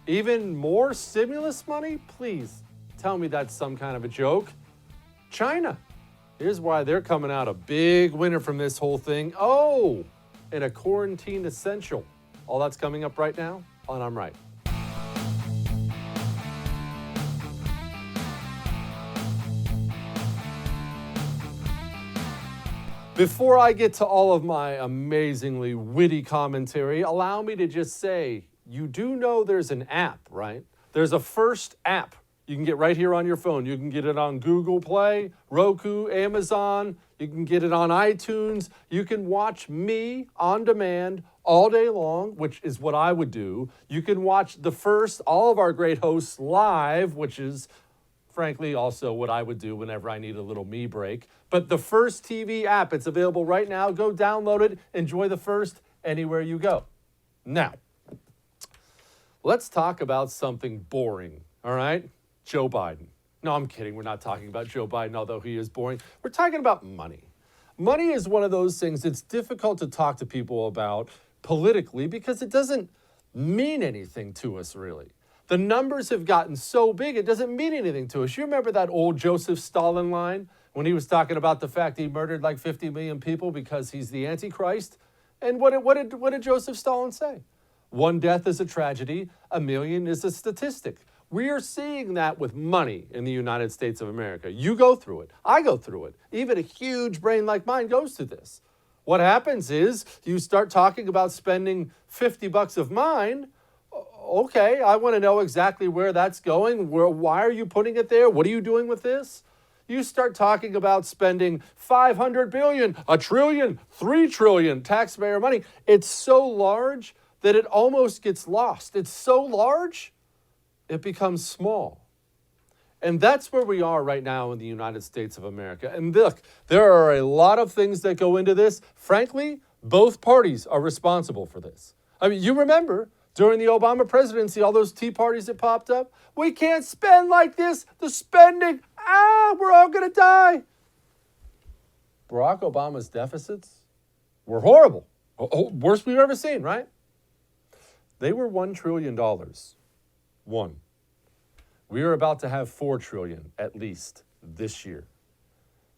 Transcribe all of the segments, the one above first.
Even more stimulus money? Please tell me that's some kind of a joke. China. Here's why they're coming out a big winner from this whole thing. Oh, and a quarantine essential. All that's coming up right now on I'm Right. Before I get to all of my amazingly witty commentary, allow me to just say, you do know there's an app, right? There's a First app you can get right here on your phone. You can get it on Google Play, Roku, Amazon. You can get it on iTunes. You can watch me on demand all day long, which is what I would do. You can watch the First, all of our great hosts live, which is frankly also what I would do whenever I need a little me break. But the First TV app, it's available right now. Go download it. Enjoy the First anywhere you go. Now, let's talk about something boring, all right? Joe Biden. No, I'm kidding. We're not talking about Joe Biden, although he is boring. We're talking about money. Money is one of those things that's difficult to talk to people about politically because it doesn't mean anything to us, really. The numbers have gotten so big, it doesn't mean anything to us. You remember that old Joseph Stalin line when he was talking about the fact he murdered like 50 million people because he's the Antichrist? And what did Joseph Stalin say? One death is a tragedy, a million is a statistic. We are seeing that with money in the United States of America. You go through it. I go through it. Even a huge brain like mine goes through this. What happens is you start talking about spending $50 of mine. Okay, I want to know exactly where that's going. Why are you putting it there? What are you doing with this? You start talking about spending $500 billion, $1 trillion, $3 trillion taxpayer money. It's so large that it almost gets lost. It's so large, it becomes small. And that's where we are right now in the United States of America. And look, there are a lot of things that go into this. Frankly, both parties are responsible for this. I mean, you remember during the Obama presidency, all those tea parties that popped up. We can't spend like this. The spending, we're all going to die. Barack Obama's deficits were horrible. Worst we've ever seen, right? They were $1 trillion. One. We are about to have $4 trillion at least this year.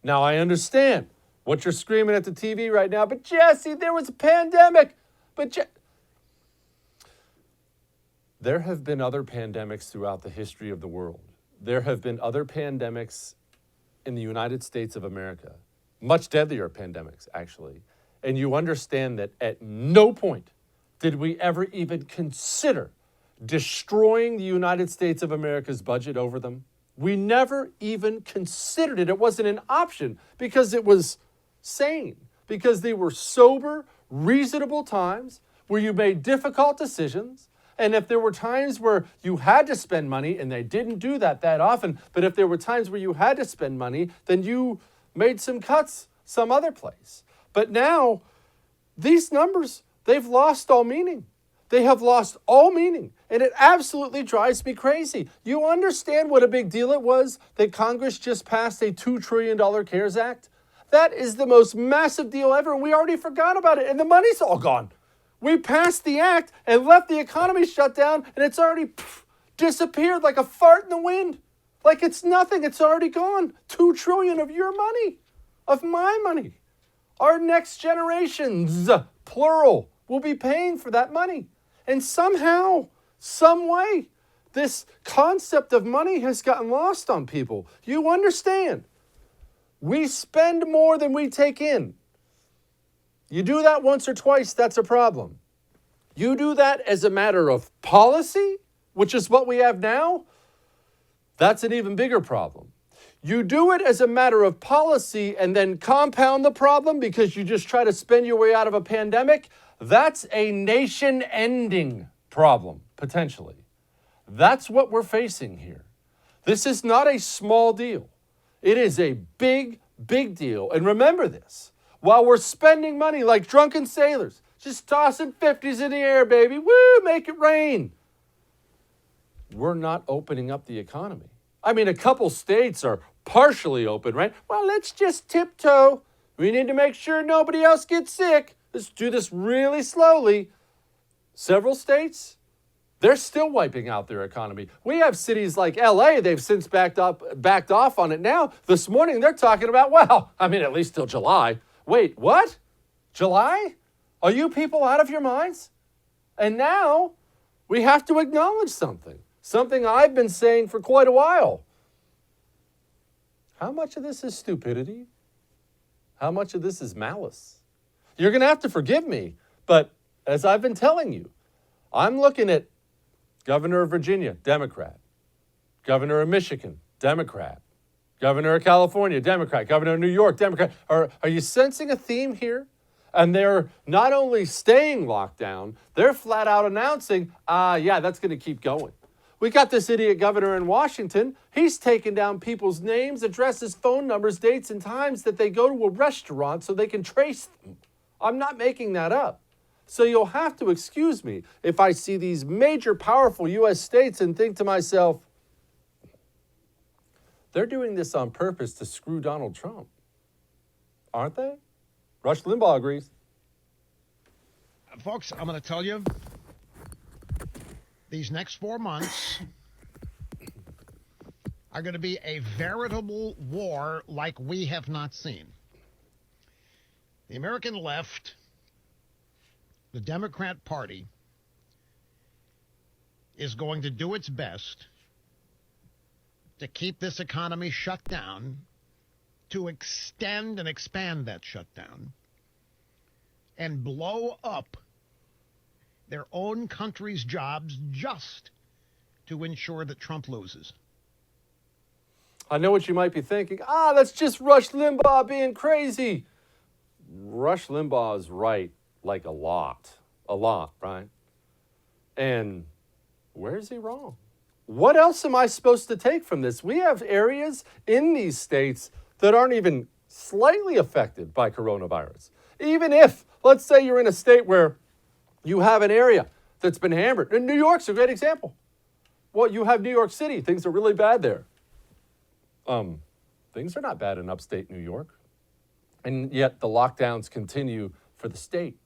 Now, I understand what you're screaming at the TV right now, but Jesse, there was a pandemic. There have been other pandemics throughout the history of the world. There have been other pandemics in the United States of America, much deadlier pandemics, actually. And you understand that at no point did we ever even consider destroying the United States of America's budget over them. We never even considered it. It wasn't an option because it was sane, because they were sober, reasonable times where you made difficult decisions. And if there were times where you had to spend money, and they didn't do that often, but if there were times where you had to spend money, then you made some cuts some other place. But now, these numbers, they've lost all meaning. They have lost all meaning, and it absolutely drives me crazy. You understand what a big deal it was that Congress just passed a $2 trillion CARES Act? That is the most massive deal ever, and we already forgot about it, and the money's all gone. We passed the act and left the economy shut down, and it's already disappeared like a fart in the wind. Like it's nothing. It's already gone. $2 trillion of your money, of my money. Our next generations, plural, will be paying for that money. And somehow, some way, this concept of money has gotten lost on people. You understand? We spend more than we take in. You do that once or twice, that's a problem. You do that as a matter of policy, which is what we have now, that's an even bigger problem. You do it as a matter of policy and then compound the problem because you just try to spend your way out of a pandemic, that's a nation-ending problem, potentially. That's what we're facing here. This is not a small deal. It is a big, big deal. And remember this. While we're spending money like drunken sailors, just tossing 50s in the air, baby, woo, make it rain, we're not opening up the economy. I mean, a couple states are partially open, right? Well, let's just tiptoe. We need to make sure nobody else gets sick. Let's do this really slowly. Several states, They're still wiping out their economy. We have cities like LA, they've since backed off on it now. This morning they're talking about, well, I mean, at least till July. Wait, what? July? Are you people out of your minds? And now we have to acknowledge something I've been saying for quite a while. How much of this is stupidity? How much of this is malice? You're going to have to forgive me, but as I've been telling you, I'm looking at Governor of Virginia, Democrat. Governor of Michigan, Democrat. Governor of California, Democrat. Governor of New York, Democrat. Are you sensing a theme here? And they're not only staying locked down, they're flat out announcing, yeah, that's going to keep going. We got this idiot governor in Washington. He's taking down people's names, addresses, phone numbers, dates, and times that they go to a restaurant so they can trace them. I'm not making that up. So you'll have to excuse me if I see these major, powerful U.S. states and think to myself, they're doing this on purpose to screw Donald Trump. Aren't they? Rush Limbaugh agrees. Folks, I'm going to tell you, these next 4 months are going to be a veritable war like we have not seen. The American left, the Democrat Party, is going to do its best to keep this economy shut down, to extend and expand that shutdown, and blow up their own country's jobs just to ensure that Trump loses. I know what you might be thinking. That's just Rush Limbaugh being crazy. Rush Limbaugh is right, like a lot, right? And where is he wrong? What else am I supposed to take from this? We have areas in these states that aren't even slightly affected by coronavirus. Even if, let's say you're in a state where you have an area that's been hammered. And New York's a great example. Well, you have New York City. Things are really bad there. Things are not bad in upstate New York. And yet the lockdowns continue for the state.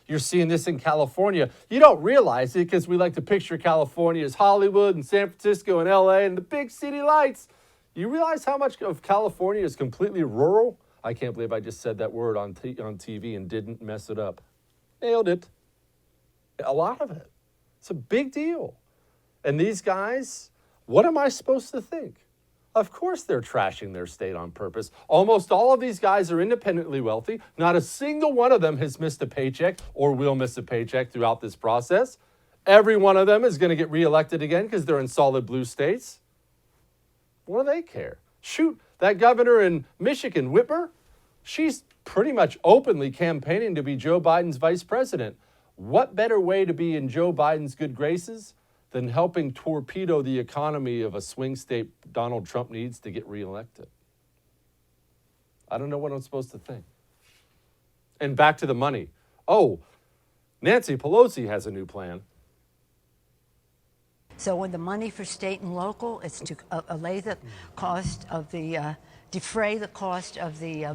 You're seeing this in California. You don't realize it because we like to picture California as Hollywood and San Francisco and LA and the big city lights. You realize how much of California is completely rural? I can't believe I just said that word on TV and didn't mess it up. Nailed it. A lot of it. It's a big deal. And these guys, what am I supposed to think? Of course they're trashing their state on purpose. Almost all of these guys are independently wealthy. Not a single one of them has missed a paycheck or will miss a paycheck throughout this process. Every one of them is going to get reelected again because they're in solid blue states. What do they care? Shoot, that governor in Michigan, Whitmer, she's pretty much openly campaigning to be Joe Biden's vice president. What better way to be in Joe Biden's good graces than helping torpedo the economy of a swing state Donald Trump needs to get reelected? I don't know what I'm supposed to think. And back to the money. Oh, Nancy Pelosi has a new plan. So when the money for state and local, it's to allay the cost of the, defray the cost of the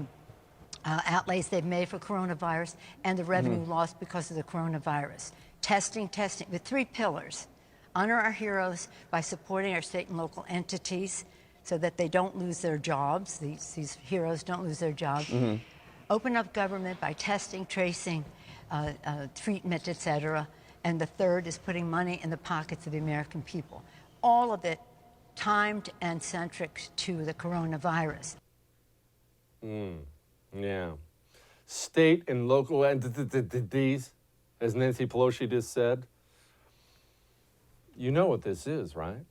outlays they've made for coronavirus and the revenue lost because of the coronavirus. Testing, with 3 pillars. Honor our heroes by supporting our state and local entities so that they don't lose their jobs. These heroes don't lose their jobs. Open up government by testing, tracing, treatment, etc. And the third is putting money in the pockets of the American people. All of it timed and centric to the coronavirus. Yeah. State and local entities, as Nancy Pelosi just said. You know what this is, right?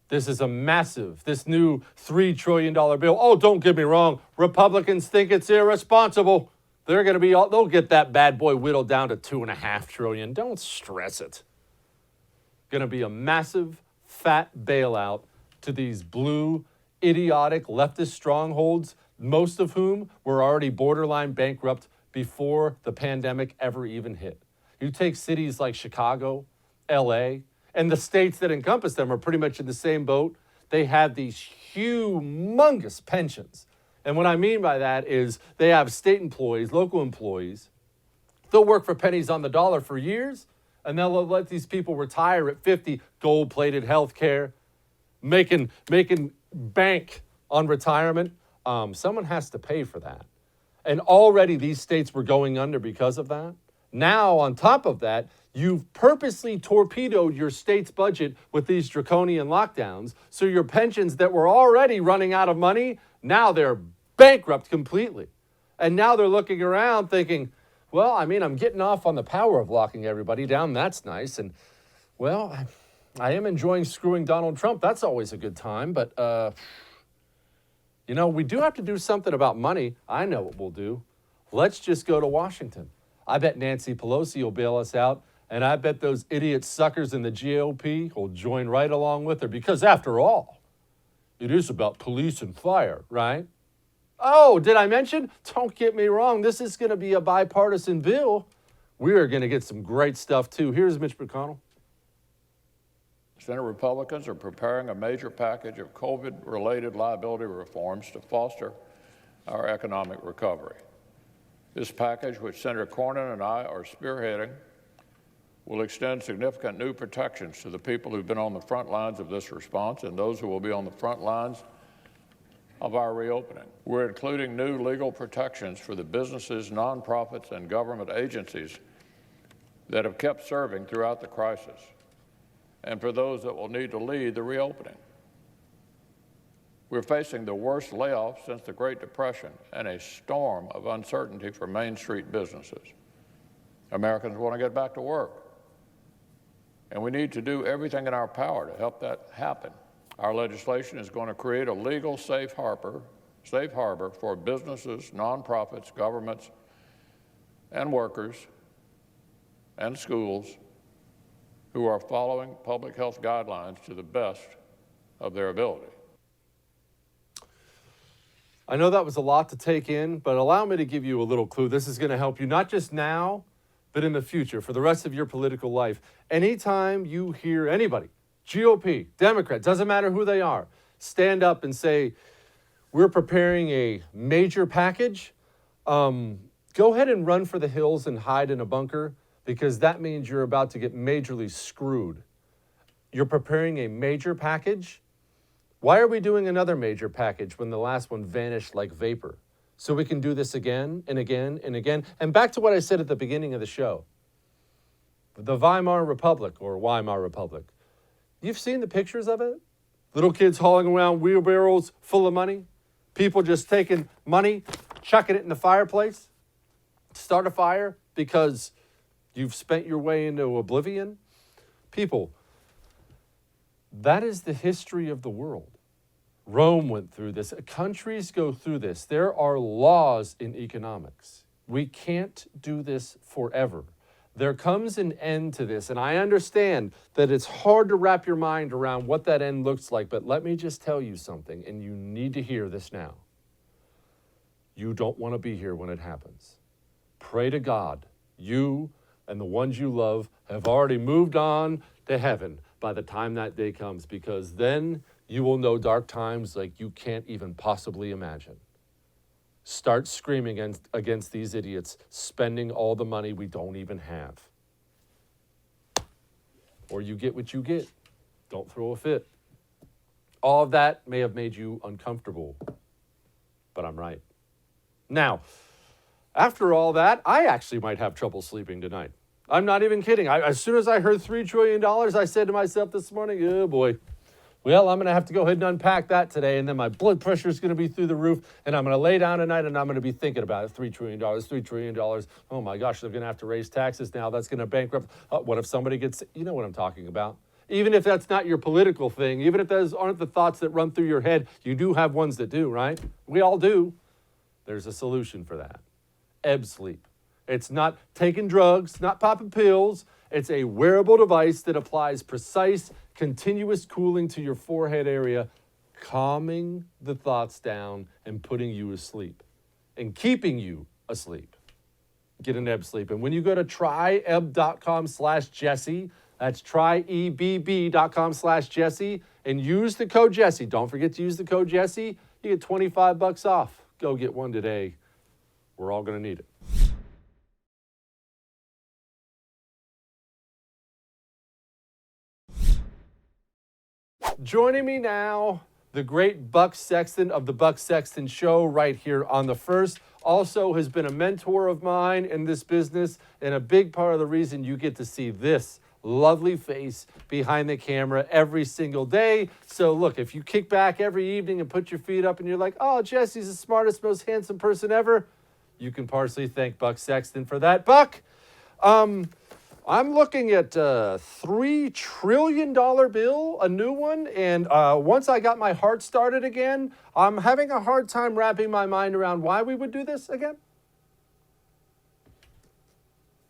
This is a massive, this new $3 trillion bill. Oh, don't get me wrong. Republicans think it's irresponsible. They're going to be, they'll get that bad boy whittled down to $2.5 trillion. Don't stress it. Going to be a massive, fat bailout to these blue, idiotic leftist strongholds, most of whom were already borderline bankrupt before the pandemic ever even hit. You take cities like Chicago, LA, and the states that encompass them are pretty much in the same boat. They have these humongous pensions. And what I mean by that is they have state employees, local employees. They'll work for pennies on the dollar for years, And they'll let these people retire at 50, gold-plated health care, making bank on retirement. Someone has to pay for that. And already these states were going under because of that. Now, on top of that, you've purposely torpedoed your state's budget with these draconian lockdowns. So your pensions that were already running out of money, now they're bankrupt completely. And now they're looking around thinking, well, I mean, I'm getting off on the power of locking everybody down. That's nice. And, well, I am enjoying screwing Donald Trump. That's always a good time. But, we do have to do something about money. I know what we'll do. Let's just go to Washington. I bet Nancy Pelosi will bail us out. And I bet those idiot suckers in the GOP will join right along with her. Because, after all, it is about police and fire, right? Oh, did I mention? Don't get me wrong. This is going to be a bipartisan bill. We are going to get some great stuff, too. Here's Mitch McConnell. Senate Republicans are preparing a major package of COVID-related liability reforms to foster our economic recovery. This package, which Senator Cornyn and I are spearheading, will extend significant new protections to the people who've been on the front lines of this response and those who will be on the front lines of our reopening. We're including new legal protections for the businesses, nonprofits, and government agencies that have kept serving throughout the crisis, and for those that will need to lead the reopening. We're facing the worst layoffs since the Great Depression and a storm of uncertainty for Main Street businesses. Americans want to get back to work, and we need to do everything in our power to help that happen. Our legislation is going to create a legal safe harbor for businesses, nonprofits, governments, and workers and schools who are following public health guidelines to the best of their ability. I know that was a lot to take in, but allow me to give you a little clue. This is going to help you not just now, but in the future, for the rest of your political life. Anytime you hear anybody, GOP, Democrat, doesn't matter who they are, stand up and say, we're preparing a major package, go ahead and run for the hills and hide in a bunker, because that means you're about to get majorly screwed. You're preparing a major package? Why are we doing another major package when the last one vanished like vapor? So we can do this again and again and again. And back to what I said at the beginning of the show. The Weimar Republic, or Weimar Republic. You've seen the pictures of it? Little kids hauling around wheelbarrows full of money. People just taking money, chucking it in the fireplace. Start a fire because you've spent your way into oblivion. People, that is the history of the world. Rome went through this. Countries go through this. There are laws in economics. We can't do this forever. There comes an end to this, and I understand that it's hard to wrap your mind around what that end looks like, but let me just tell you something, and you need to hear this now. You don't want to be here when it happens. Pray to God. You and the ones you love have already moved on to heaven by the time that day comes, because then you will know dark times like you can't even possibly imagine. Start screaming against these idiots, spending all the money we don't even have. Or you get what you get. Don't throw a fit. All of that may have made you uncomfortable, but I'm right. Now, after all that, I actually might have trouble sleeping tonight. I'm not even kidding. As soon as I heard $3 trillion, I said to myself this morning, oh boy, well, I'm going to have to go ahead and unpack that today, and then my blood pressure is going to be through the roof, and I'm going to lay down tonight, and I'm going to be thinking about it. $3 trillion, $3 trillion. Oh my gosh, they're going to have to raise taxes now. That's going to bankrupt. What if somebody gets, you know what I'm talking about. Even if that's not your political thing, even if those aren't the thoughts that run through your head, you do have ones that do, right? We all do. There's a solution for that. Ebb sleep. It's not taking drugs, not popping pills. It's a wearable device that applies precise, continuous cooling to your forehead area, calming the thoughts down and putting you asleep and keeping you asleep. Get an ebb sleep. And when you go to tryebb.com/Jesse, that's tryebb.com/Jesse, and use the code Jesse. Don't forget to use the code Jesse. You get $25 off. Go get one today. We're all going to need it. Joining me now, the great Buck Sexton of the Buck Sexton Show right here on The First. Also has been a mentor of mine in this business and a big part of the reason you get to see this lovely face behind the camera every single day. So look, if you kick back every evening and put your feet up and you're like, oh, Jesse's the smartest, most handsome person ever, you can partially thank Buck Sexton for that. Buck, I'm looking at a $3 trillion bill, a new one, and once I got my heart started again, I'm having a hard time wrapping my mind around why we would do this again.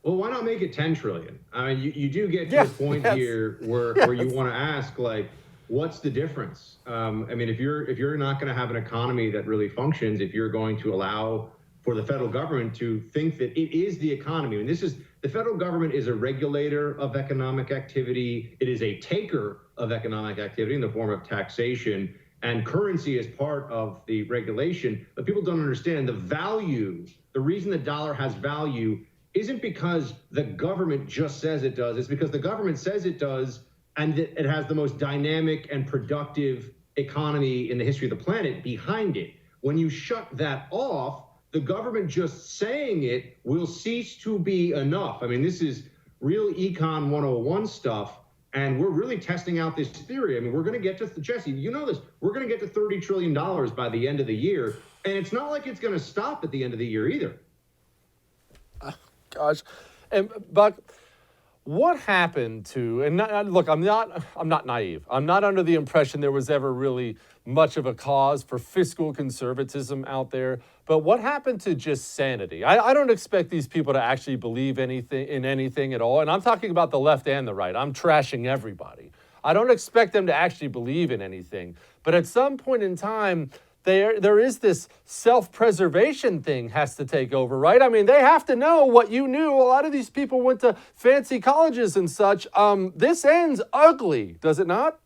Well, why not make it 10 trillion? I mean, you do get to a point here where you want to ask, like, what's the difference? I mean, if you're not going to have an economy that really functions, if you're going to allow for the federal government to think that it is the economy, and the federal government is a regulator of economic activity. It is a taker of economic activity in the form of taxation, and currency is part of the regulation. But people don't understand the value. The reason the dollar has value isn't because the government just says it does. It's because the government says it does, and that it has the most dynamic and productive economy in the history of the planet behind it. When you shut that off, the government just saying it will cease to be enough. I mean, this is real Econ 101 stuff, and we're really testing out this theory. I mean, we're going to get to, Jesse, you know this, we're going to get to $30 trillion by the end of the year, and it's not like it's going to stop at the end of the year either. Gosh. And Buck, what happened to, and look, I'm not naive. I'm not under the impression there was ever really much of a cause for fiscal conservatism out there. But what happened to just sanity? I don't expect these people to actually believe anything at all. And I'm talking about the left and the right. I'm trashing everybody. I don't expect them to actually believe in anything. But at some point in time, there is this self-preservation thing has to take over, right? I mean, they have to know what you knew. A lot of these people went to fancy colleges and such. This ends ugly, does it not?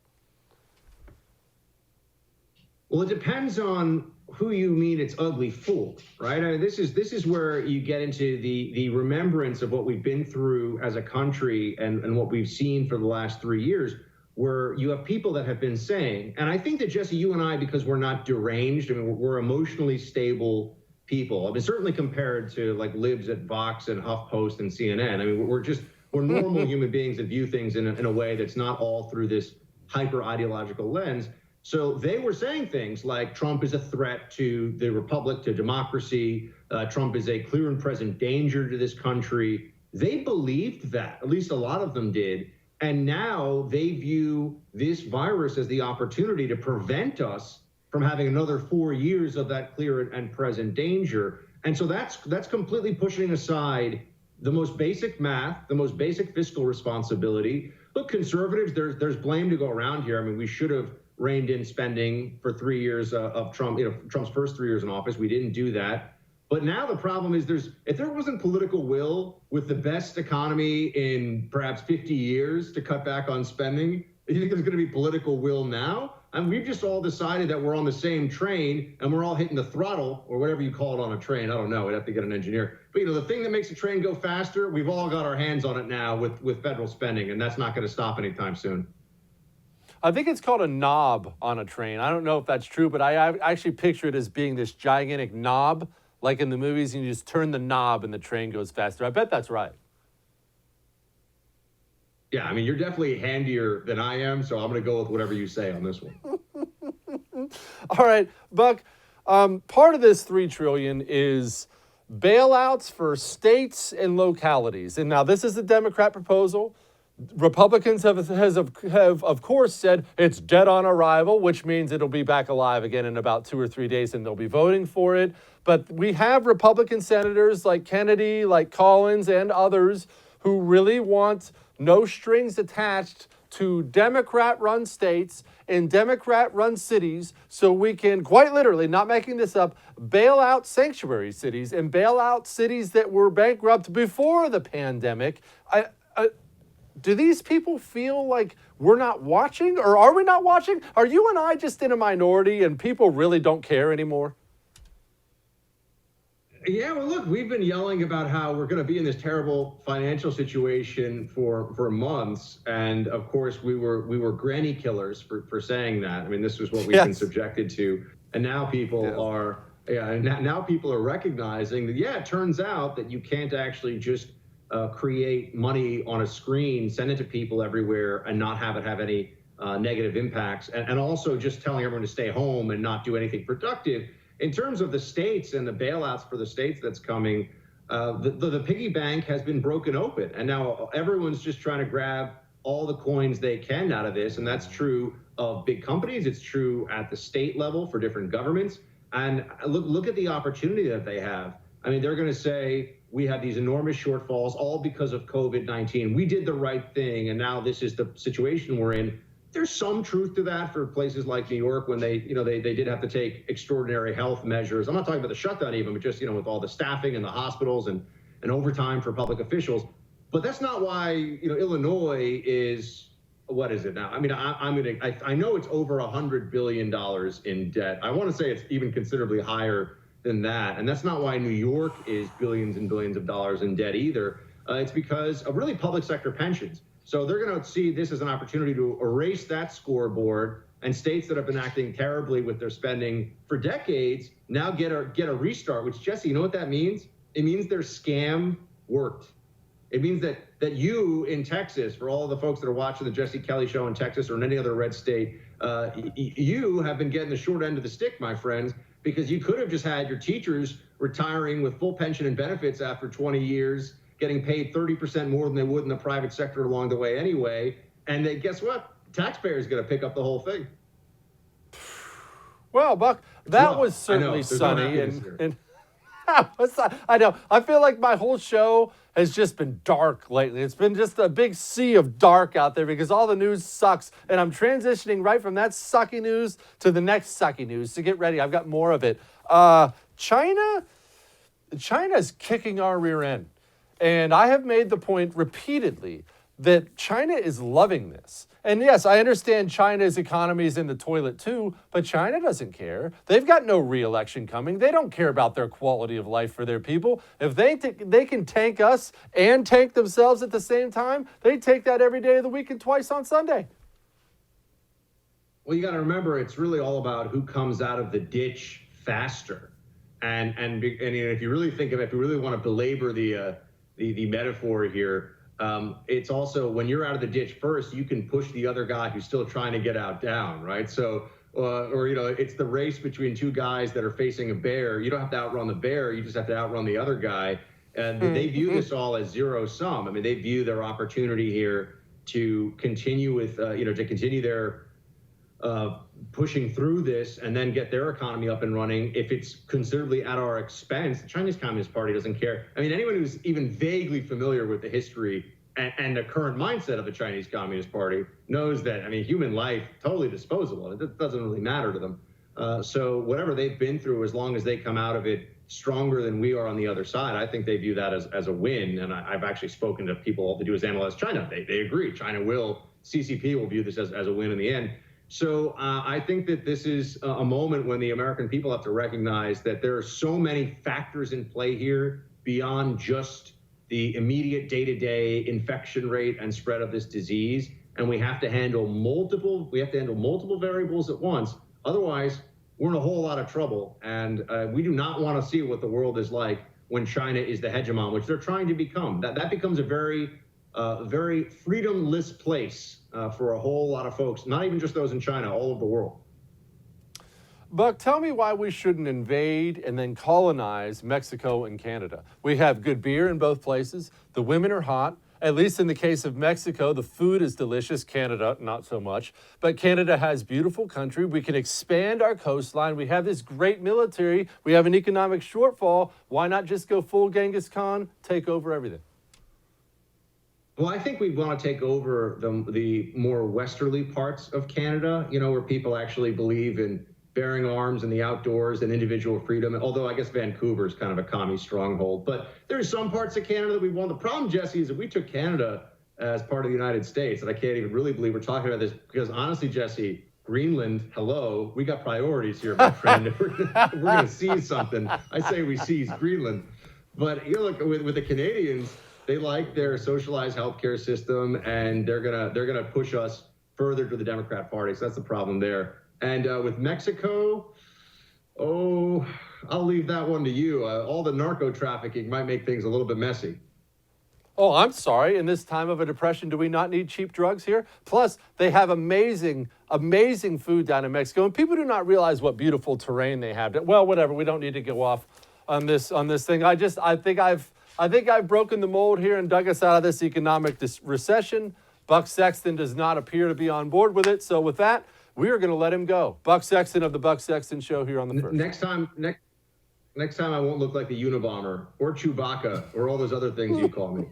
Well, it depends on who you mean it's ugly for, right? I mean, this is where you get into the remembrance of what we've been through as a country and what we've seen for the last 3 years, where you have people that have been saying, and I think that, Jesse, you and I, because we're not deranged, I mean, we're emotionally stable people. I mean, certainly compared to like libs at Vox and HuffPost and CNN. I mean, we're normal human beings that view things in a way that's not all through this hyper ideological lens. So they were saying things like Trump is a threat to the republic, to democracy. Trump is a clear and present danger to this country. They believed that, at least a lot of them did. And now they view this virus as the opportunity to prevent us from having another 4 years of that clear and present danger. And so that's completely pushing aside the most basic math, the most basic fiscal responsibility. Look, conservatives, there's blame to go around here. I mean, we should have reined in spending for 3 years of Trump, Trump's first 3 years in office. We didn't do that. But now the problem is if there wasn't political will with the best economy in perhaps 50 years to cut back on spending, do you think there's going to be political will now? I mean, we've just all decided that we're on the same train and we're all hitting the throttle, or whatever you call it on a train. I don't know. We'd have to get an engineer. But, the thing that makes a train go faster, we've all got our hands on it now with federal spending, and that's not going to stop anytime soon. I think it's called a knob on a train. I don't know if that's true, but I actually picture it as being this gigantic knob, like in the movies, and you just turn the knob and the train goes faster. I bet that's right. Yeah, I mean, you're definitely handier than I am, so I'm going to go with whatever you say on this one. All right, Buck, part of this $3 trillion is bailouts for states and localities. And now this is the Democrat proposal. Republicans have of course said it's dead on arrival, which means it'll be back alive again in about 2 or 3 days and they'll be voting for it. But we have Republican senators like Kennedy, like Collins and others who really want no strings attached to Democrat-run states and Democrat-run cities so we can, quite literally, not making this up, bail out sanctuary cities and bail out cities that were bankrupt before the pandemic. Do these people feel like we're not watching, or are we not watching? Are you and I just in a minority and people really don't care anymore? Yeah, well, look, we've been yelling about how we're going to be in this terrible financial situation for months, and of course, we were granny killers for saying that. I mean, this was what we've been subjected to, and now people are now people are recognizing that it turns out that you can't actually just create money on a screen, send it to people everywhere, and not have it have any negative impacts, and also just telling everyone to stay home and not do anything productive. In terms of the states and the bailouts for the states that's coming, the piggy bank has been broken open, and now everyone's just trying to grab all the coins they can out of this, and that's true of big companies. It's true at the state level for different governments. And look at the opportunity that they have. I mean, they're going to say, we have these enormous shortfalls all because of COVID-19. We did the right thing, and now this is the situation we're in. There's some truth to that for places like New York when they did have to take extraordinary health measures. I'm not talking about the shutdown even, but just, with all the staffing in the hospitals and overtime for public officials. But that's not why, Illinois is, what is it now? I mean, I know it's over $100 billion in debt. I want to say it's even considerably higher than that. And that's not why New York is billions and billions of dollars in debt either. It's because of really public sector pensions. So they're going to see this as an opportunity to erase that scoreboard, and states that have been acting terribly with their spending for decades now get a restart, which, Jesse, you know what that means? It means their scam worked. It means that you in Texas, for all of the folks that are watching the Jesse Kelly show in Texas or in any other red state, you have been getting the short end of the stick, my friends, because you could have just had your teachers retiring with full pension and benefits after 20 years, getting paid 30% more than they would in the private sector along the way anyway. And then guess what? The taxpayer's going to pick up the whole thing. Well, Buck, that was certainly sunny. And I know. I feel like my whole show has just been dark lately. It's been just a big sea of dark out there because all the news sucks. And I'm transitioning right from that sucky news to the next sucky news. So get ready. I've got more of it. China's kicking our rear end. And I have made the point repeatedly that China is loving this. And yes, I understand China's economy is in the toilet too, but China doesn't care. They've got no re-election coming. They don't care about their quality of life for their people. If they can tank us and tank themselves at the same time, they take that every day of the week and twice on Sunday. Well, you got to remember, it's really all about who comes out of the ditch faster. And if you really think of it, if you really want to belabor the metaphor here, it's also when you're out of the ditch first, you can push the other guy who's still trying to get out down, right? So, it's the race between two guys that are facing a bear. You don't have to outrun the bear, you just have to outrun the other guy. And they view this all as zero sum. I mean, they view their opportunity here to continue with, to continue their pushing through this and then get their economy up and running. If it's considerably at our expense, the Chinese Communist Party doesn't care. I mean, anyone who's even vaguely familiar with the history and the current mindset of the Chinese Communist Party knows that, I mean, human life, totally disposable. It doesn't really matter to them. So whatever they've been through, as long as they come out of it stronger than we are on the other side, I think they view that as a win. And I've actually spoken to people. All they do is analyze China. They agree. CCP will view this as a win in the end. So I think that this is a moment when the American people have to recognize that there are so many factors in play here beyond just the immediate day-to-day infection rate and spread of this disease, and we have to handle multiple variables at once. Otherwise, we're in a whole lot of trouble, and we do not want to see what the world is like when China is the hegemon, which they're trying to become. That becomes a very freedomless place for a whole lot of folks, not even just those in China, all over the world. Buck, tell me why we shouldn't invade and then colonize Mexico and Canada. We have good beer in both places. The women are hot. At least in the case of Mexico, the food is delicious. Canada, not so much. But Canada has beautiful country. We can expand our coastline. We have this great military. We have an economic shortfall. Why not just go full Genghis Khan, take over everything? Well, I think we want to take over the more westerly parts of Canada, where people actually believe in bearing arms in the outdoors and individual freedom. Although I guess Vancouver is kind of a commie stronghold. But there's some parts of Canada that we want. The problem, Jesse, is if we took Canada as part of the United States, and I can't even really believe we're talking about this, because honestly, Jesse, Greenland, hello, we got priorities here, my friend. We're going to seize something. I say we seize Greenland. But you look with the Canadians, they like their socialized healthcare system, and they're gonna push us further to the Democrat Party. So that's the problem there. And with Mexico, oh, I'll leave that one to you. All the narco trafficking might make things a little bit messy. Oh, I'm sorry. In this time of a depression, do we not need cheap drugs here? Plus, they have amazing, amazing food down in Mexico, and people do not realize what beautiful terrain they have. Well, whatever. We don't need to go off on this thing. I think I've broken the mold here and dug us out of this economic recession. Buck Sexton does not appear to be on board with it. So with that, we are going to let him go. Buck Sexton of the Buck Sexton Show here on the First. Next time I won't look like the Unabomber or Chewbacca or all those other things you call me.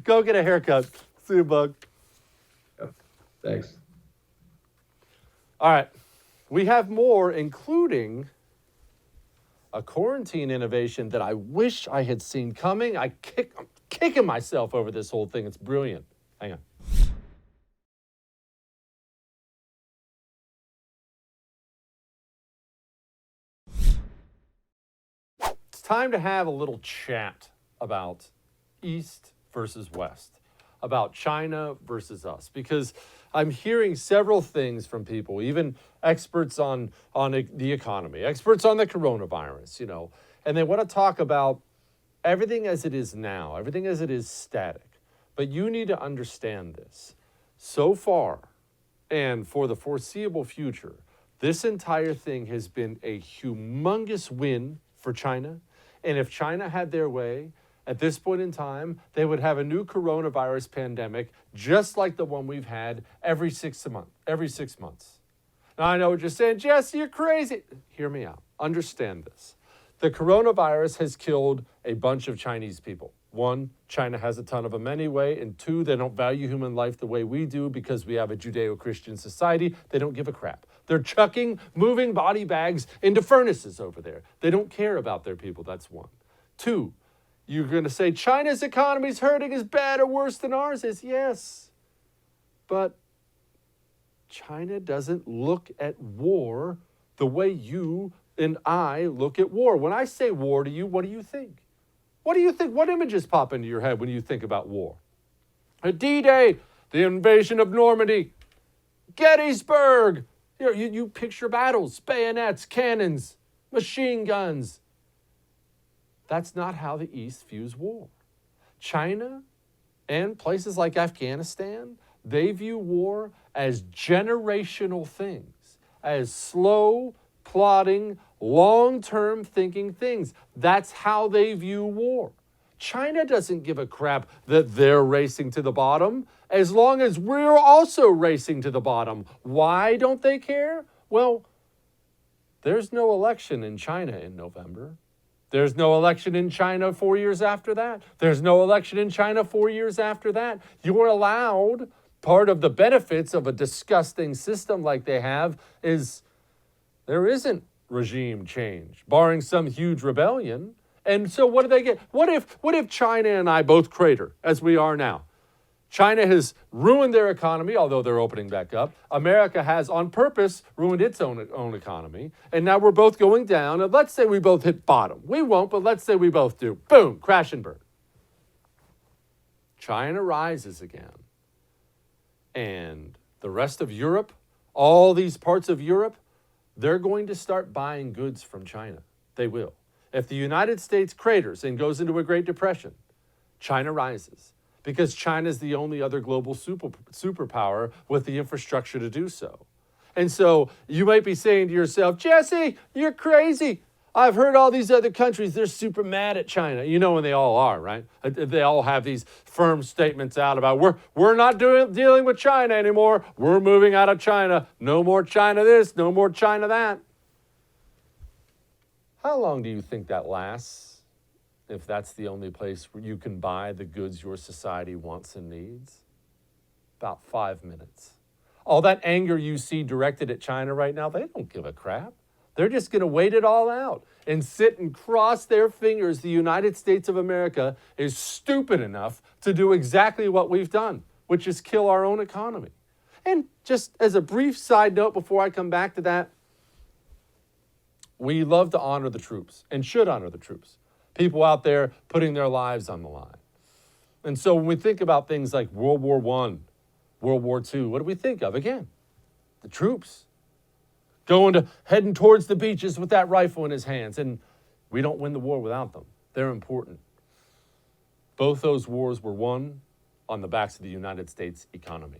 Go get a haircut. See you, Buck. Yep. Thanks. All right. We have more, including a quarantine innovation that I wish I had seen coming. I'm kicking myself over this whole thing. It's brilliant. Hang on. It's time to have a little chat about East versus West, about China versus us, because I'm hearing several things from people, even experts on the economy, experts on the coronavirus, and they want to talk about everything as it is now, everything as it is static. But you need to understand this. So far, and for the foreseeable future, this entire thing has been a humongous win for China. And if China had their way, at this point in time, they would have a new coronavirus pandemic just like the one we've had every 6 months. Now, I know what you're saying, Jesse, you're crazy. Hear me out. Understand this. The coronavirus has killed a bunch of Chinese people. One, China has a ton of them anyway. And two, they don't value human life the way we do because we have a Judeo-Christian society. They don't give a crap. They're chucking moving body bags into furnaces over there. They don't care about their people. That's one. Two, you're going to say China's economy is hurting as bad or worse than ours is. Yes. But China doesn't look at war the way you and I look at war. When I say war to you, what do you think? What do you think? What images pop into your head when you think about war? A D-Day, the invasion of Normandy, Gettysburg. You picture battles, bayonets, cannons, machine guns. That's not how the East views war. China and places like Afghanistan, they view war as generational things, as slow, plodding, long-term thinking things. That's how they view war. China doesn't give a crap that they're racing to the bottom as long as we're also racing to the bottom. Why don't they care? Well, there's no election in China in November. There's no election in China 4 years after that. There's no election in China 4 years after that. You're allowed, part of the benefits of a disgusting system like they have is there isn't regime change, barring some huge rebellion. And so what do they get? What if China and I both crater, as we are now? China has ruined their economy, although they're opening back up. America has, on purpose, ruined its own economy. And now we're both going down. And let's say we both hit bottom. We won't, but let's say we both do. Boom, crash and burn. China rises again. And the rest of Europe, all these parts of Europe, they're going to start buying goods from China. They will. If the United States craters and goes into a Great Depression, China rises. Because China is the only other global superpower with the infrastructure to do so. And so you might be saying to yourself, Jesse, you're crazy. I've heard all these other countries, they're super mad at China. You know, and they all are, right? They all have these firm statements out about, we're not dealing with China anymore. We're moving out of China. No more China this, no more China that. How long do you think that lasts? If that's the only place where you can buy the goods your society wants and needs? About 5 minutes. All that anger you see directed at China right now, they don't give a crap. They're just going to wait it all out and sit and cross their fingers the United States of America is stupid enough to do exactly what we've done, which is kill our own economy. And just as a brief side note before I come back to that, we love to honor the troops and should honor the troops. People out there putting their lives on the line. And so when we think about things like World War I, World War II, what do we think of? Again, the troops heading towards the beaches with that rifle in his hands. And we don't win the war without them. They're important. Both those wars were won on the backs of the United States economy.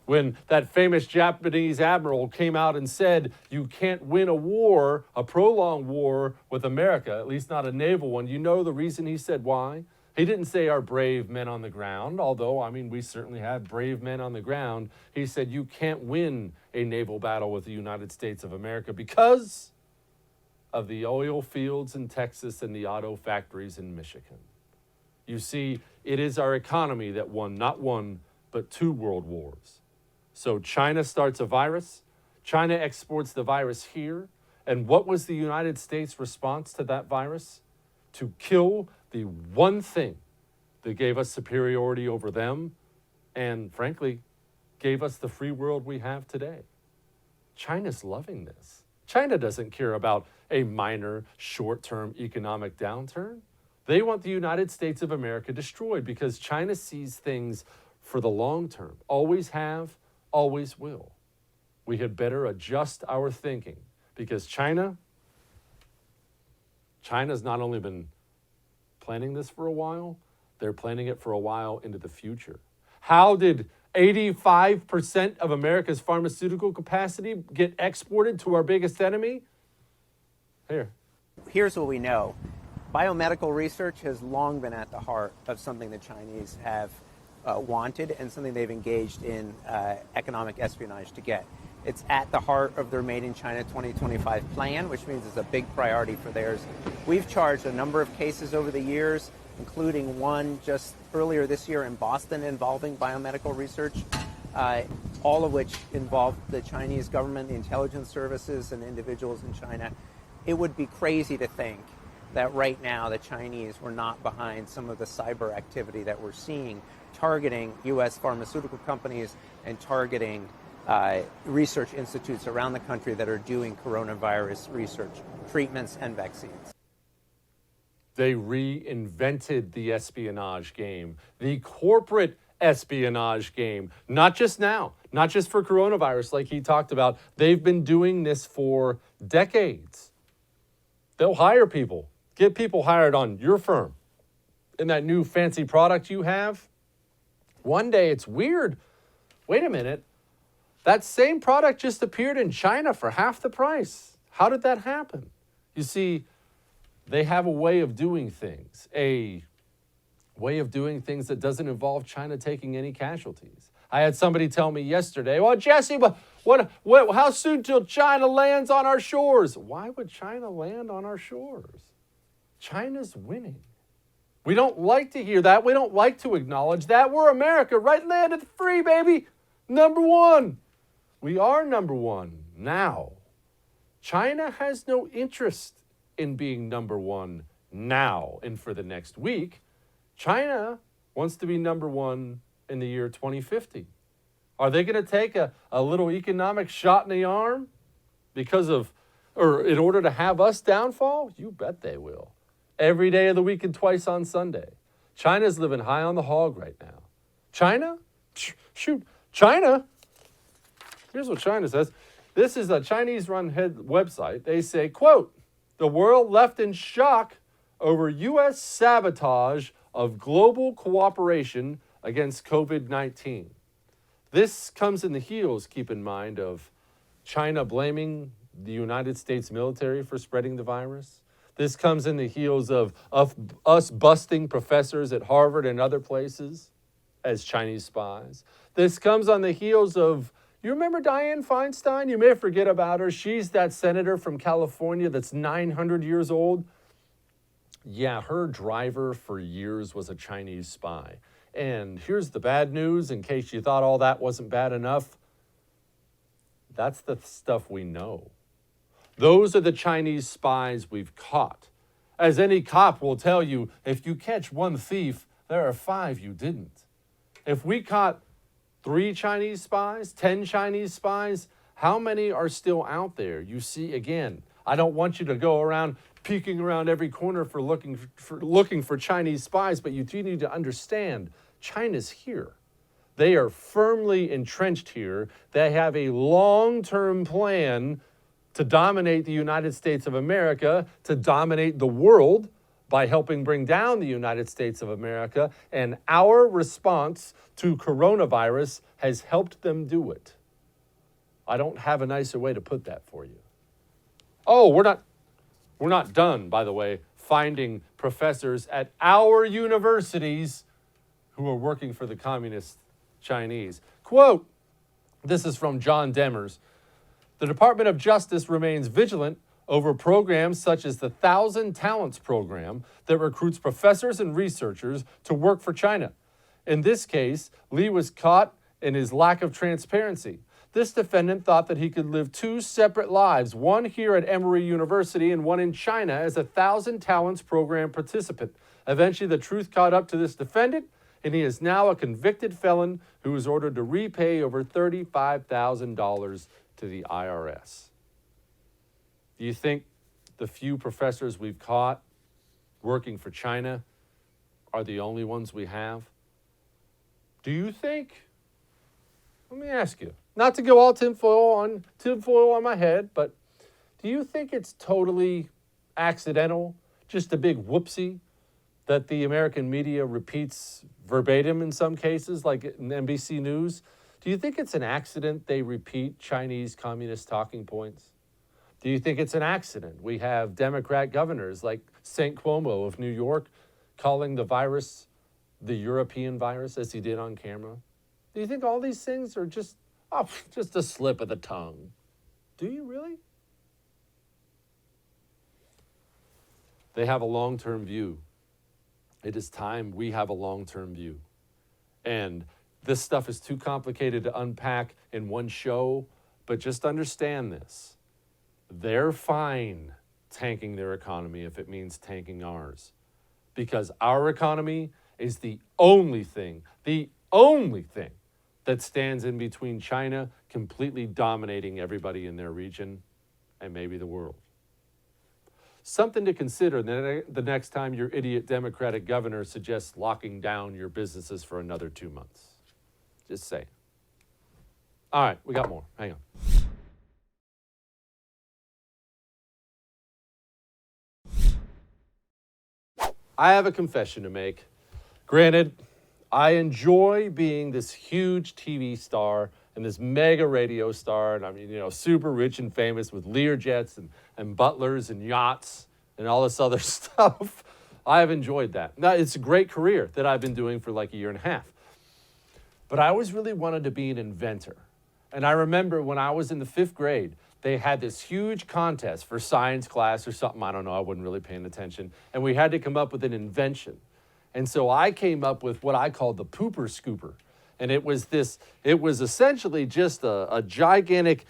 When that famous Japanese admiral came out and said, you can't win a war, a prolonged war with America, at least not a naval one, you know the reason he said why? He didn't say our brave men on the ground, although, I mean, we certainly have brave men on the ground. He said you can't win a naval battle with the United States of America because of the oil fields in Texas and the auto factories in Michigan. You see, it is our economy that won not one, but 2 world wars. So China starts a virus, China exports the virus here, and what was the United States' response to that virus? To kill the one thing that gave us superiority over them and, frankly, gave us the free world we have today. China's loving this. China doesn't care about a minor, short-term economic downturn. They want the United States of America destroyed because China sees things for the long term. Always have, always will. We had better adjust our thinking because China's not only been planning this for a while, they're planning it for a while into the future. How did 85% of America's pharmaceutical capacity get exported to our biggest enemy? Here's what we know. Biomedical research has long been at the heart of something the Chinese have wanted and something they've engaged in economic espionage to get. It's at the heart of their Made in China 2025 plan, which means it's a big priority for theirs. We've charged a number of cases over the years, including one just earlier this year in Boston involving biomedical research, all of which involved the Chinese government, the intelligence services, and individuals in China. It would be crazy to think that right now the Chinese were not behind some of the cyber activity that we're seeing, targeting U.S. pharmaceutical companies and targeting research institutes around the country that are doing coronavirus research, treatments, and vaccines. They reinvented the espionage game, the corporate espionage game, not just now, not just for coronavirus like he talked about. They've been doing this for decades. They'll hire people, get people hired on your firm in that new fancy product you have. One day it's weird. Wait a minute. That same product just appeared in China for half the price. How did that happen? You see, they have a way of doing things, that doesn't involve China taking any casualties. I had somebody tell me yesterday, well, Jesse, how soon till China lands on our shores? Why would China land on our shores? China's winning. We don't like to hear that. We don't like to acknowledge that. We're America, right? Landed free, baby. Number one. We are number one now. China has no interest in being number one now and for the next week. China wants to be number one in the year 2050. Are they going to take a little economic shot in the arm in order to have us downfall? You bet they will. Every day of the week and twice on Sunday. China's living high on the hog right now. China? Shoot. China? Here's what China says. This is a Chinese-run website. They say, quote, the world left in shock over U.S. sabotage of global cooperation against COVID-19. This comes in the heels, keep in mind, of China blaming the United States military for spreading the virus. This comes in the heels of us busting professors at Harvard and other places as Chinese spies. This comes on the heels of, you remember Dianne Feinstein? You may forget about her. She's that senator from California that's 900 years old. Yeah, her driver for years was a Chinese spy. And here's the bad news, in case you thought all that wasn't bad enough. That's the stuff we know. Those are the Chinese spies we've caught. As any cop will tell you, if you catch one thief, there are 5 you didn't. If we caught 3 Chinese spies, 10 Chinese spies? How many are still out there? You see, again, I don't want you to go around peeking around every corner for looking for Chinese spies, but you do need to understand China's here. They are firmly entrenched here. They have a long-term plan to dominate the United States of America, to dominate the world by helping bring down the United States of America. And our response to coronavirus has helped them do it. I don't have a nicer way to put that for you. Oh, we're not done, by the way, finding professors at our universities who are working for the communist Chinese. Quote, this is from John Demers. The Department of Justice remains vigilant over programs such as the 1,000 Talents program that recruits professors and researchers to work for China. In this case, Lee was caught in his lack of transparency. This defendant thought that he could live 2 separate lives, one here at Emory University and one in China as a 1,000 Talents program participant. Eventually, the truth caught up to this defendant, and he is now a convicted felon who was ordered to repay over $35,000 to the IRS. Do you think the few professors we've caught working for China are the only ones we have? Do you think, let me ask you, not to go all tinfoil on my head, but do you think it's totally accidental, just a big whoopsie, that the American media repeats verbatim in some cases, like in NBC News? Do you think it's an accident they repeat Chinese communist talking points? Do you think it's an accident we have Democrat governors like St. Cuomo of New York calling the virus the European virus, as he did on camera? Do you think all these things are just a slip of the tongue? Do you really? They have a long-term view. It is time we have a long-term view. And this stuff is too complicated to unpack in one show, but just understand this. They're fine tanking their economy if it means tanking ours, because our economy is the only thing that stands in between China completely dominating everybody in their region and maybe the world. Something to consider the next time your idiot Democratic governor suggests locking down your businesses for another 2 months. Just saying. All right, we got more. Hang on. I have a confession to make. Granted, I enjoy being this huge TV star and this mega radio star, and I mean, super rich and famous with Learjets and butlers and yachts and all this other stuff. I have enjoyed that. Now, it's a great career that I've been doing for like a year and a half. But I always really wanted to be an inventor. And I remember when I was in the 5th grade, they had this huge contest for science class or something. I don't know. I wasn't really paying attention. And we had to come up with an invention. And so I came up with what I called the pooper scooper. And it was essentially just a gigantic,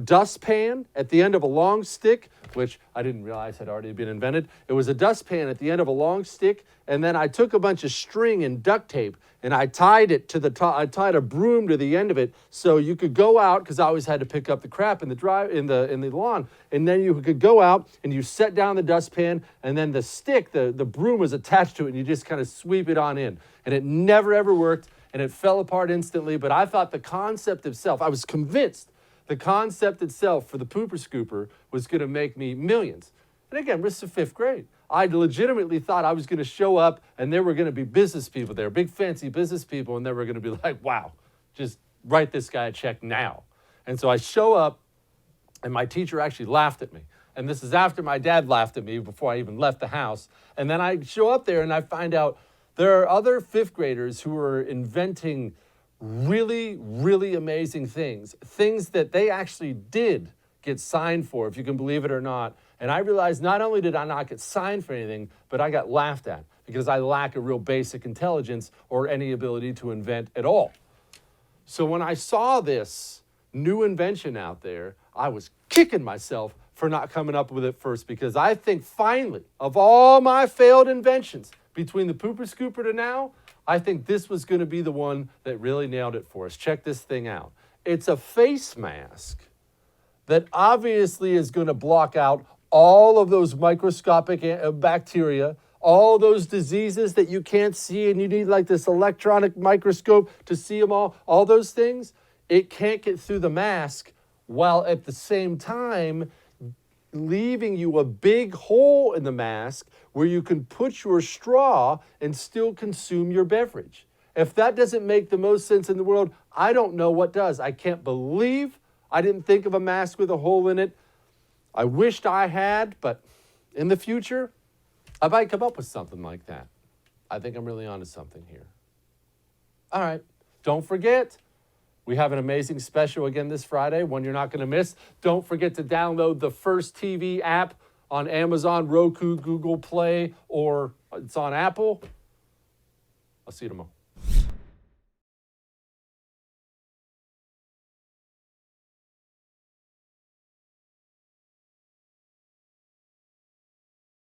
dustpan at the end of a long stick, which I didn't realize had already been invented. It was a dustpan at the end of a long stick. And then I took a bunch of string and duct tape and I tied it to the top. I tied a broom to the end of it so you could go out, because I always had to pick up the crap in the lawn. And then you could go out and you set down the dustpan, and then the stick, the broom was attached to it, and you just kind of sweep it on in. And it never ever worked, and it fell apart instantly. But I thought the concept itself, I was convinced the concept itself for the pooper scooper was going to make me millions. And again, this is 5th grade. I legitimately thought I was going to show up and there were going to be business people there, big fancy business people, and they were going to be like, wow, just write this guy a check now. And so I show up, and my teacher actually laughed at me. And this is after my dad laughed at me before I even left the house. And then I show up there and I find out there are other 5th graders who are inventing really, really amazing things that they actually did get signed for, if you can believe it or not. And I realized not only did I not get signed for anything, but I got laughed at because I lack a real basic intelligence or any ability to invent at all. So when I saw this new invention out there, I was kicking myself for not coming up with it first, because I think finally, of all my failed inventions, between the pooper scooper to now, I think this was going to be the one that really nailed it for us. Check this thing out. It's a face mask that obviously is going to block out all of those microscopic bacteria, all those diseases that you can't see and you need like this electronic microscope to see them all those things. It can't get through the mask while at the same time leaving you a big hole in the mask where you can put your straw and still consume your beverage. If that doesn't make the most sense in the world, I don't know what does. I can't believe I didn't think of a mask with a hole in it. I wished I had, but in the future, I might come up with something like that. I think I'm really onto something here. All right, don't forget, we have an amazing special again this Friday, one you're not going to miss. Don't forget to download the First TV app on Amazon, Roku, Google Play, or it's on Apple. I'll see you tomorrow.